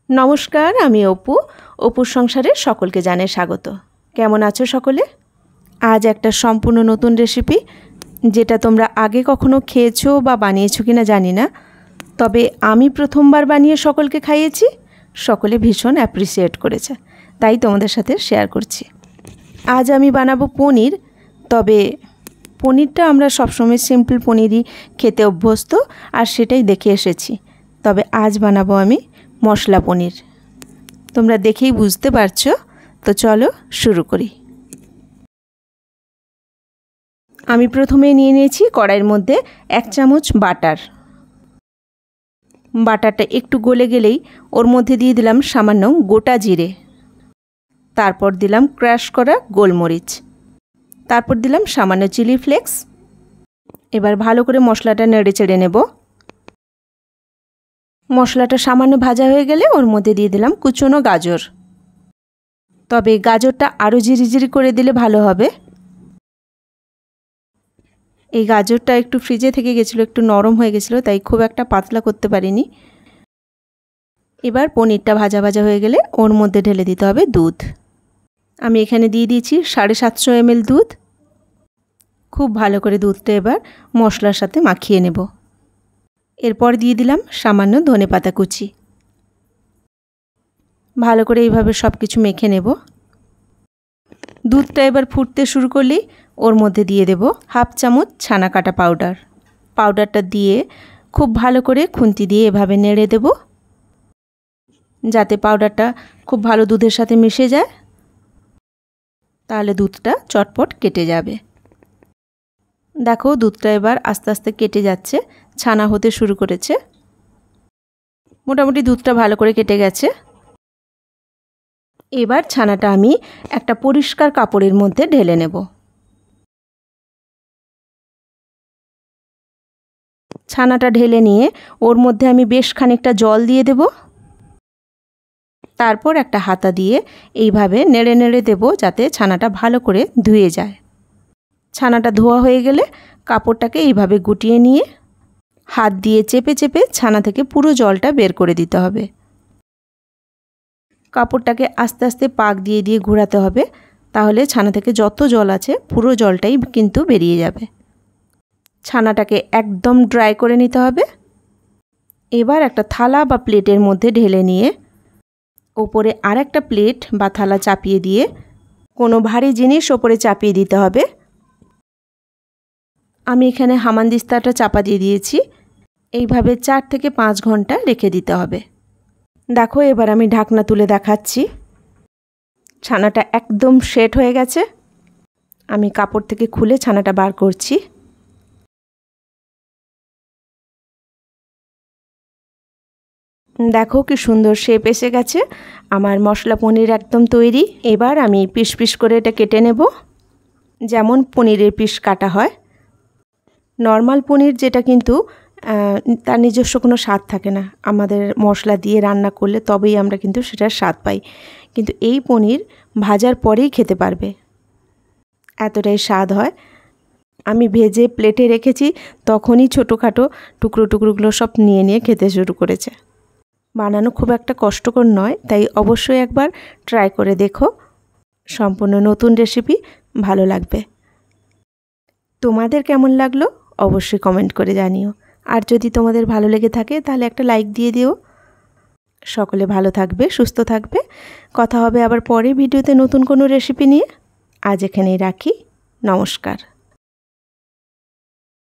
नमस्कार आमी अपू अपुर संसारे सकलके जानाई स्वागत। केमन आछो सकले? आज एक सम्पूर्ण नतून रेसिपि जेटा तोमरा आगे कखनो खेयेछो बा बानिয়েছো किना जानी ना, तबे आमी प्रथमबार बानिয়ে सकलके खाइয়েছি। सकले भीषण अ্যাপ্রিসিয়েট करेছে, ताई तोमादेर साथे शेयर करছি। आज आमी बानाबो पनिर। तबे पनिरटा आमरा सब समय सिम्पल पनिरই खेते अभ्यस्त और सेटाई देखे एसेছি। तबे आज बानाबो आमी मशला पनिर। तोमरा देखेई बुझते पारछो। तो चलो शुरू करी। आमी प्रथमे निये निয়েছি कड़ाइर मध्य 1 चामच बाटार। बाटारटा एकटू गले गेलेई ओर मध्य दिए दिलाम सामान्य गोटा जिरे, तारपर दिलाम क्रश करा गोलमरिच, तारपर दिलाम सामान्य चिली फ्लेक्स। एबार भालो करे मशलाटा नेड़े चेड़े नेब। मशलाटा सामान्य भाजा हो गेले ओर मध्य दिए दिलाम कुचोनो गाजर। तबे गाजरटा आरो झिरिझिरि करे दिले भालो होबे। এই গাজরটা একটু ফ্রিজে থেকে গেছিল, একটু নরম হয়ে গেছিল, তাই খুব একটা পাতলা করতে পারিনি। এবার পনিরটা ভাজা ভাজা হয়ে গেলে ওর মধ্যে ঢেলে দিতে হবে দুধ। আমি এখানে দিয়ে দিয়েছি 750 ml দুধ। খুব ভালো করে দুধটা এবার মশলার সাথে মাখিয়ে নেব। এরপর দিয়ে দিলাম সামান্য ধনেপাতা কুচি। ভালো করে এইভাবে সব কিছু মেখে নেব। দুধটা এবার ফুটতে শুরু করলেই ওর মধ্যে দিয়ে দেব হাফ চামচ ছানা কাটা পাউডার। পাউডারটা দিয়ে খুব ভালো করে খুন্তি দিয়ে এভাবে নেড়ে দেব, যাতে পাউডারটা খুব ভালো দুধের সাথে মিশে যায়, তাহলে দুধটা চটপট কেটে যাবে। দেখো দুধটা এবার আস্তে আস্তে কেটে যাচ্ছে, ছানা হতে শুরু করেছে। মোটামুটি দুধটা ভালো করে কেটে গেছে। এবার ছানাটা আমি একটা পরিষ্কার কাপড়ের মধ্যে ঢেলে নেব। ছানাটা ঢেলে নিয়ে ওর মধ্যে আমি বেশ খানিকটা জল দিয়ে দেব। তারপর একটা হাতা দিয়ে এইভাবে নেড়ে নেড়ে দেব, যাতে ছানাটা ভালো করে ধুয়ে যায়। ছানাটা ধোয়া হয়ে গেলে কাপড়টাকে এইভাবে গুটিয়ে নিয়ে হাত দিয়ে চেপে চেপে ছানা থেকে পুরো জলটা বের করে দিতে হবে। কাপড়টাকে আস্তে আস্তে পাক দিয়ে দিয়ে ঘোরাতে হবে, তাহলে ছানা থেকে যত জল আছে পুরো জলটাই কিন্তু বেরিয়ে যাবে। ছানাটাকে একদম ড্রাই করে নিতে হবে। এবার একটা থালা বা প্লেটের মধ্যে ঢেলে নিয়ে ওপরে আরেকটা প্লেট বা থালা চাপিয়ে দিয়ে কোনো ভারী জিনিস ওপরে চাপিয়ে দিতে হবে। আমি এখানে হামানদিস্তাটা চাপা দিয়ে দিয়েছি। এইভাবে 4 থেকে 5 ঘন্টা রেখে দিতে হবে। দেখো এবার আমি ঢাকনা তুলে দেখাচ্ছি। ছানাটা একদম সেট হয়ে গেছে। আমি কাপড় থেকে খুলে ছানাটা বার করছি। দেখো কি সুন্দর শেপ এসে গেছে। আমার মশলা পনির একদম তৈরি। এবার আমি পিস পিস করে এটা কেটে নেব, যেমন পনিরের পিস কাটা হয়। নর্মাল পনির যেটা কিন্তু তার নিজস্ব কোনো স্বাদ থাকে না, আমাদের মশলা দিয়ে রান্না করলে তবেই আমরা কিন্তু সেটার স্বাদ পাই। কিন্তু এই পনির ভাজার পরেই খেতে পারবে, এতটাই স্বাদ হয়। আমি ভেজে প্লেটে রেখেছি, তখনই ছোটোখাটো টুকরো টুকরোগুলো সব নিয়ে নিয়ে খেতে শুরু করেছে। বানানো খুব একটা কষ্টকর নয়, তাই অবশ্যই একবার ট্রাই করে দেখো। সম্পূর্ণ নতুন রেসিপি, ভালো লাগবে। তোমাদের কেমন লাগলো অবশ্যই কমেন্ট করে জানিও। আর যদি তোমাদের ভালো লেগে থাকে তাহলে একটা লাইক দিয়ে দিও। সকলে ভালো থাকবে, সুস্থ থাকবে। কথা হবে আবার পরে ভিডিওতে নতুন কোনো রেসিপি নিয়ে। আজ এখানেই রাখি। নমস্কার।